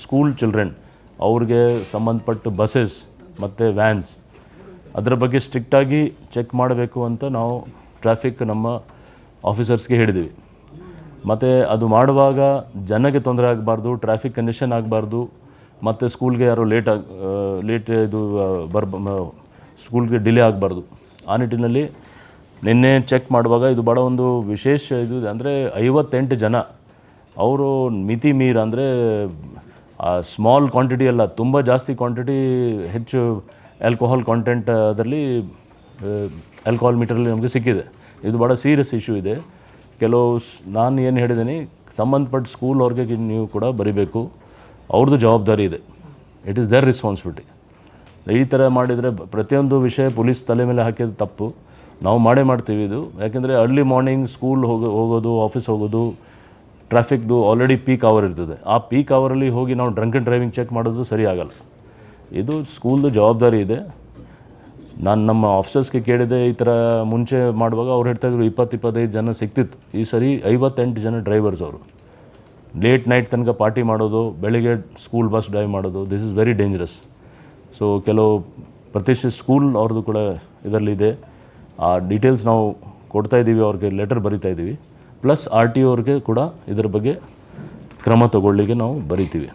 School children ಅವ್ರಿಗೆ ಸಂಬಂಧಪಟ್ಟ buses ಮತ್ತು ವ್ಯಾನ್ಸ್ ಅದರ ಬಗ್ಗೆ ಸ್ಟ್ರಿಕ್ಟಾಗಿ ಚೆಕ್ ಮಾಡಬೇಕು ಅಂತ ನಾವು ಟ್ರಾಫಿಕ್ ನಮ್ಮ ಆಫೀಸರ್ಸ್ಗೆ ಹೇಳಿದ್ದೀವಿ. ಮತ್ತು ಅದು ಮಾಡುವಾಗ ಜನಕ್ಕೆ ತೊಂದರೆ ಆಗಬಾರ್ದು, ಟ್ರಾಫಿಕ್ ಕಂಜೆಷನ್ ಆಗಬಾರ್ದು, ಮತ್ತು ಸ್ಕೂಲ್ಗೆ ಯಾರೋ ಲೇಟ್ ಇದು ಸ್ಕೂಲ್ಗೆ ಡಿಲೇ ಆಗಬಾರ್ದು. ಆ ನಿಟ್ಟಿನಲ್ಲಿ ನಿನ್ನೆ ಚೆಕ್ ಮಾಡುವಾಗ ಇದು ಭಾಳ ಒಂದು ವಿಶೇಷ ಇದು ಅಂದರೆ 58 ಜನ ಅವರು ಮಿತಿ ಮೀರ್ ಅಂದರೆ ಸ್ಮಾಲ್ ಕ್ವಾಂಟಿಟಿ ಅಲ್ಲ, ತುಂಬ ಜಾಸ್ತಿ ಕ್ವಾಂಟಿಟಿ ಹೆಚ್ಚು ಆಲ್ಕೋಹಾಲ್ ಕಾಂಟೆಂಟ್ ಅದರಲ್ಲಿ ಆಲ್ಕೋಹಾಲ್ ಮೀಟರಲ್ಲಿ ನಮಗೆ ಸಿಕ್ಕಿದೆ. ಇದು ಭಾಳ ಸೀರಿಯಸ್ ಇಶ್ಯೂ ಇದೆ. ಕೆಲವು ನಾನು ಏನು ಹೇಳಿದ್ದೀನಿ, ಸಂಬಂಧಪಟ್ಟ ಸ್ಕೂಲ್ ಅವ್ರಿಗೆ ನೀವು ಕೂಡ ಬರೀಬೇಕು, ಅವ್ರದ್ದು ಜವಾಬ್ದಾರಿ ಇದೆ. It is their responsibility. ಈ ಥರ ಮಾಡಿದರೆ ಪ್ರತಿಯೊಂದು ವಿಷಯ ಪೊಲೀಸ್ ತಲೆ ಮೇಲೆ ಹಾಕಿದ ತಪ್ಪು. ನಾವು ಮಾಡ್ತೀವಿ ಇದು. ಯಾಕೆಂದರೆ ಅರ್ಲಿ ಮಾರ್ನಿಂಗ್ ಸ್ಕೂಲ್ ಹೋಗೋದು, ಆಫೀಸ್ ಹೋಗೋದು, ಟ್ರಾಫಿಕ್ದು ಆಲ್ರೆಡಿ ಪೀಕ್ ಅವರ್ ಇರ್ತದೆ. ಆ ಪೀಕ್ ಅವರಲ್ಲಿ ಹೋಗಿ ನಾವು ಡ್ರಂಕ್ ಆ್ಯಂಡ್ ಡ್ರೈವಿಂಗ್ ಚೆಕ್ ಮಾಡೋದು ಸರಿ ಆಗಲ್ಲ. ಇದು ಸ್ಕೂಲ್ದು ಜವಾಬ್ದಾರಿ ಇದೆ. ನಾನು ನಮ್ಮ ಆಫೀಸರ್ಸ್ಗೆ ಕೇಳಿದೆ, ಈ ಥರ ಮುಂಚೆ ಮಾಡುವಾಗ ಅವ್ರು ಹೇಳ್ತಾಯಿದ್ರು 20-25 ಜನ ಸಿಗ್ತಿತ್ತು. ಈ ಸರಿ 58 ಜನ ಡ್ರೈವರ್ಸ್ ಅವರು ಲೇಟ್ ನೈಟ್ ತನಕ ಪಾರ್ಟಿ ಮಾಡೋದು, ಬೆಳಿಗ್ಗೆ ಸ್ಕೂಲ್ ಬಸ್ ಡ್ರೈವ್ ಮಾಡೋದು, this is very dangerous. So ಕೆಲವು ಪ್ರತಿಷ್ಠಿತ ಸ್ಕೂಲ್ ಅವ್ರದ್ದು ಕೂಡ ಇದರಲ್ಲಿದೆ. ಆ ಡೀಟೇಲ್ಸ್ ನಾವು ಕೊಡ್ತಾಯಿದ್ದೀವಿ, ಅವ್ರಿಗೆ ಲೆಟರ್ ಬರಿತಾಯಿದ್ದೀವಿ. ಪ್ಲಸ್ RTO ಅವ್ರಿಗೆ ಕೂಡ ಇದರ ಬಗ್ಗೆ ಕ್ರಮ ತಗೊಳ್ಳಿಕ್ಕೆ ನಾವು ಬರಿತೀವಿ.